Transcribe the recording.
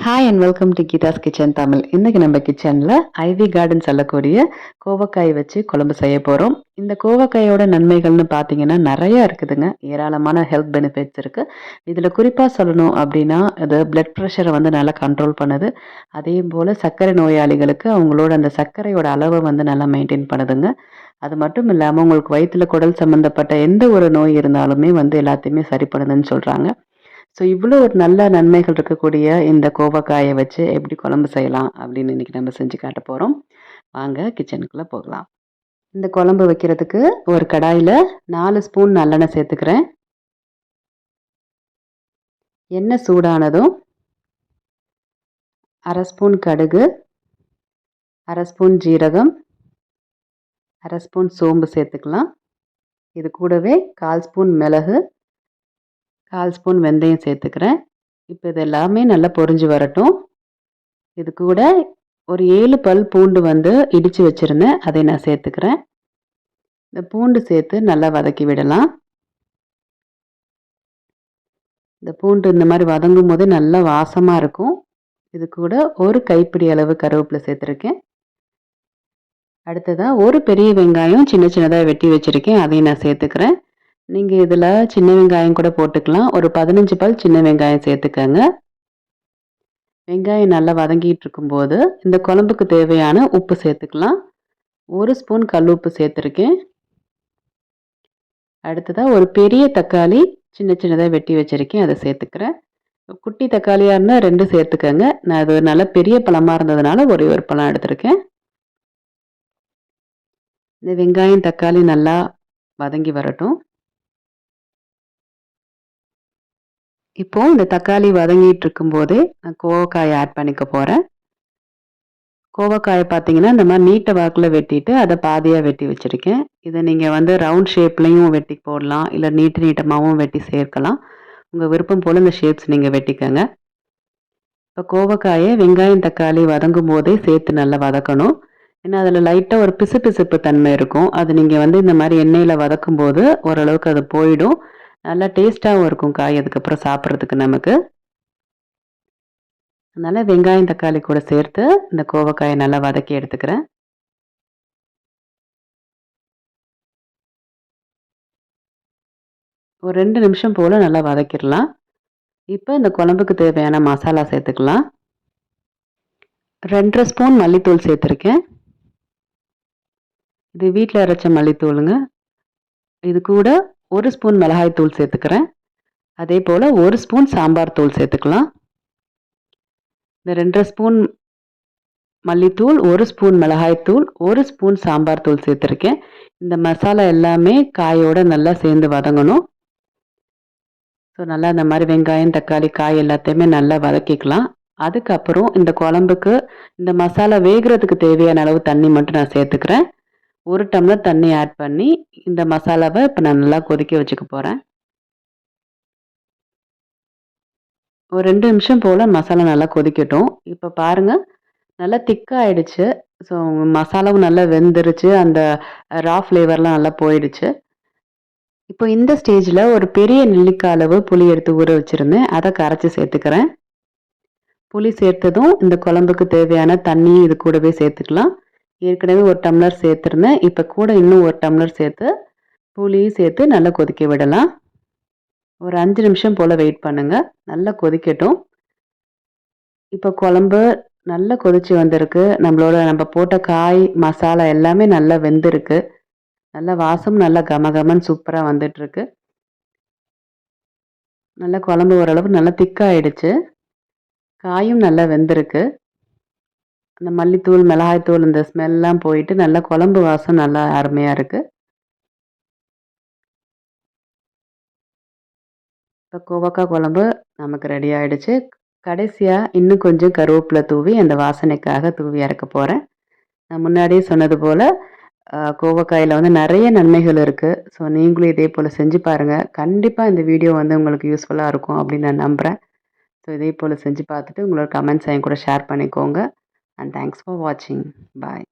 Hi and welcome to Geetha's kitchen Tamil. இன்றைக்கி நம்ம கிச்சனில் ஐவி கார்டன் சொல்லக்கூடிய கோவக்காய் வச்சு குழம்பு செய்ய போகிறோம். இந்த கோவக்காயோட நன்மைகள்னு பார்த்தீங்கன்னா நிறையா இருக்குதுங்க. ஏராளமான ஹெல்த் பெனிஃபிட்ஸ் இருக்குது. இதில் குறிப்பாக சொல்லணும் அப்படின்னா அது பிளட் ப்ரெஷரை வந்து நல்லா கண்ட்ரோல் பண்ணுது. அதே போல் சர்க்கரை நோயாளிகளுக்கு அவங்களோட அந்த சர்க்கரையோட அளவை வந்து நல்லா மெயின்டைன் பண்ணுதுங்க. அது மட்டும் இல்லாமல் உங்களுக்கு வயிற்றில் குடல் சம்மந்தப்பட்ட எந்த ஒரு நோய் இருந்தாலுமே வந்து எல்லாத்தையுமே சரி பண்ணுதுன்னு சொல்கிறாங்க. ஸோ இவ்வளோ ஒரு நல்ல நன்மைகள் இருக்கக்கூடிய இந்த கோவக்காயை வச்சு எப்படி குழம்பு செய்யலாம் அப்படின்னு இன்றைக்கி நம்ம செஞ்சு காட்ட போகிறோம். வாங்க கிச்சனுக்குள்ளே போகலாம். இந்த குழம்பு வைக்கிறதுக்கு ஒரு கடாயில் 4 ஸ்பூன் நல்லெண்ணெய் சேர்த்துக்கிறேன். எண்ணெய் சூடானதும் 1/2 ஸ்பூன் கடுகு, 1/2 ஸ்பூன் ஜீரகம், 1/2 ஸ்பூன் சோம்பு சேர்த்துக்கலாம். இது கூடவே 1/4 ஸ்பூன் மிளகு, 1/4 ஸ்பூன் வெந்தயம் சேர்த்துக்கிறேன். இப்போ இது எல்லாமே நல்லா பொரிஞ்சு வரட்டும். இது கூட ஒரு 7 பல் பூண்டு வந்து இடித்து வச்சுருந்தேன், அதை நான் சேர்த்துக்கிறேன். இந்த பூண்டு சேர்த்து நல்லா வதக்கி விடலாம். இந்த பூண்டு இந்த மாதிரி வதங்கும் போதே நல்லா வாசமாக இருக்கும். இது கூட ஒரு கைப்பிடி அளவு கருவேப்பிலை சேர்த்துருக்கேன். அடுத்ததாக ஒரு பெரிய வெங்காயம் சின்ன சின்னதாக வெட்டி வச்சுருக்கேன், அதையும் நான் சேர்த்துக்கிறேன். நீங்கள் இதில் சின்ன வெங்காயம் கூட போட்டுக்கலாம். ஒரு 15 பல் சின்ன வெங்காயம் சேர்த்துக்கங்க. வெங்காயம் நல்லா வதங்கிட்டு இருக்கும்போது இந்த குழம்புக்கு தேவையான உப்பு சேர்த்துக்கலாம். 1 ஸ்பூன் கல் உப்பு சேர்த்துருக்கேன். அடுத்ததாக ஒரு பெரிய தக்காளி சின்ன சின்னதாக வெட்டி வச்சுருக்கேன், அதை சேர்த்துக்கிறேன். குட்டி தக்காளியாக இருந்தால் 2 சேர்த்துக்கங்க. நான் அது நல்ல பெரிய பழமாக இருந்ததுனால ஒரே ஒரு பழம் எடுத்திருக்கேன். இந்த வெங்காயம் தக்காளி நல்லா வதங்கி வரட்டும். இப்போது இந்த தக்காளி வதங்கிட்டு இருக்கும்போதே நான் கோவக்காயை ஆட் பண்ணிக்க போகிறேன். கோவக்காயை பார்த்தீங்கன்னா இந்த மாதிரி நீட்ட வாக்கில் வெட்டிட்டு அதை பாதியாக வெட்டி வச்சுருக்கேன். இதை நீங்கள் வந்து ரவுண்ட் ஷேப்லேயும் வெட்டி போடலாம், இல்லை நீட்டமாகவும் வெட்டி சேர்க்கலாம். உங்கள் விருப்பம் போல் இந்த ஷேப்ஸ் நீங்கள் வெட்டிக்கங்க. இப்போ கோவக்காயை வெங்காயம் தக்காளி வதங்கும் போதே சேர்த்து நல்லா வதக்கணும். ஏன்னா அதில் லைட்டாக ஒரு பிசுபிசுப்பு தன்மை இருக்கும். அது நீங்கள் வந்து இந்த மாதிரி எண்ணெயில் வதக்கும் போது ஓரளவுக்கு அது போயிடும். நல்லா டேஸ்ட்டாகவும் இருக்கும் காய் அதுக்கப்புறம் சாப்பிட்றதுக்கு நமக்கு. அதனால் வெங்காயம் தக்காளி கூட சேர்த்து இந்த கோவக்காயை நல்லா வதக்கி எடுத்துக்கிறேன். ஒரு 2 நிமிஷம் போல் நல்லா வதக்கிடலாம். இப்போ இந்த குழம்புக்கு தேவையான மசாலா சேர்த்துக்கலாம். 2.5 ஸ்பூன் மல்லித்தூள் சேர்த்துருக்கேன். இது வீட்டில் அரைச்ச மல்லித்தூளுங்க. இது கூட 1 ஸ்பூன் மிளகாய் தூள் சேர்த்துக்கிறேன். அதே போல் 1 ஸ்பூன் சாம்பார் தூள் சேர்த்துக்கலாம். இந்த 2.5 ஸ்பூன் மல்லித்தூள், 1 ஸ்பூன் மிளகாய்த்தூள், 1 ஸ்பூன் சாம்பார் தூள் சேர்த்துருக்கேன். இந்த மசாலா எல்லாமே காயோடு நல்லா சேர்ந்து வதங்கணும். ஸோ நல்லா இந்த மாதிரி வெங்காயம் தக்காளி காய் எல்லாத்தையுமே நல்லா வதக்கிக்கலாம். அதுக்கப்புறம் இந்த குழம்புக்கு இந்த மசாலா வேகிறதுக்கு தேவையான அளவு தண்ணி மட்டும் நான் சேர்த்துக்கிறேன். 1 டம்ளர் தண்ணி ஆட் பண்ணி இந்த மசாலாவை இப்போ நான் நல்லா கொதிக்க வச்சுக்க போகிறேன். ஒரு 2 நிமிஷம் போல் மசாலா நல்லா கொதிக்கட்டும். இப்போ பாருங்கள் நல்லா திக்காக ஆயிடுச்சு. ஸோ மசாலாவும் நல்லா வெந்துருச்சு. அந்த ரா ஃப்ளேவர்லாம் நல்லா போயிடுச்சு. இப்போ இந்த ஸ்டேஜில் ஒரு பெரிய நெல்லிக்காய் அளவு புளி எடுத்து ஊற வச்சுருந்தேன், அதை கரைச்சி சேர்த்துக்கிறேன். புளி சேர்த்ததும் இந்த குழம்புக்கு தேவையான தண்ணி இது கூடவே சேர்த்துக்கலாம். ஏற்கனவே 1 டம்ளர் சேர்த்துருந்தேன். இப்போ கூட இன்னும் 1 டம்ளர் சேர்த்து புளியும் சேர்த்து நல்லா கொதிக்க விடலாம். ஒரு 5 நிமிஷம் போல் வெயிட் பண்ணுங்கள். நல்லா கொதிக்கட்டும். இப்போ குழம்பு நல்லா கொதிச்சு வந்திருக்கு. நம்ம போட்ட காய் மசாலா எல்லாமே நல்லா வெந்திருக்கு. நல்லா வாசம் நல்லா கமகமன்னு சூப்பராக வந்துட்டுருக்கு. நல்லா குழம்பு ஓரளவு நல்லா திக்காயிடுச்சு. காயும் நல்லா வெந்திருக்கு. அந்த மல்லித்தூள் மிளகாய்த்தூள் இந்த ஸ்மெல்லாம் போயிட்டு நல்லா குழம்பு வாசம் நல்லா அருமையாக இருக்குது. இப்போ கோவக்காய் குழம்பு நமக்கு ரெடி ஆகிடுச்சு. கடைசியாக இன்னும் கொஞ்சம் கருவேப்பிலை தூவி அந்த வாசனைக்காக தூவி இறக்க போகிறேன். நான் முன்னாடியே சொன்னது போல் கோவக்காயில் வந்து நிறைய நன்மைகள் இருக்குது. ஸோ நீங்களும் இதே போல் செஞ்சு பாருங்கள். கண்டிப்பாக இந்த வீடியோ வந்து உங்களுக்கு யூஸ்ஃபுல்லாக இருக்கும் அப்படின்னு நான் நம்புகிறேன். ஸோ இதே போல் செஞ்சு பார்த்துட்டு உங்களோட கமெண்ட்ஸை என் கூட ஷேர் பண்ணிக்கோங்க. அண்ட் தேங்க்ஸ் ஃபார் வாட்சிங். பாய்.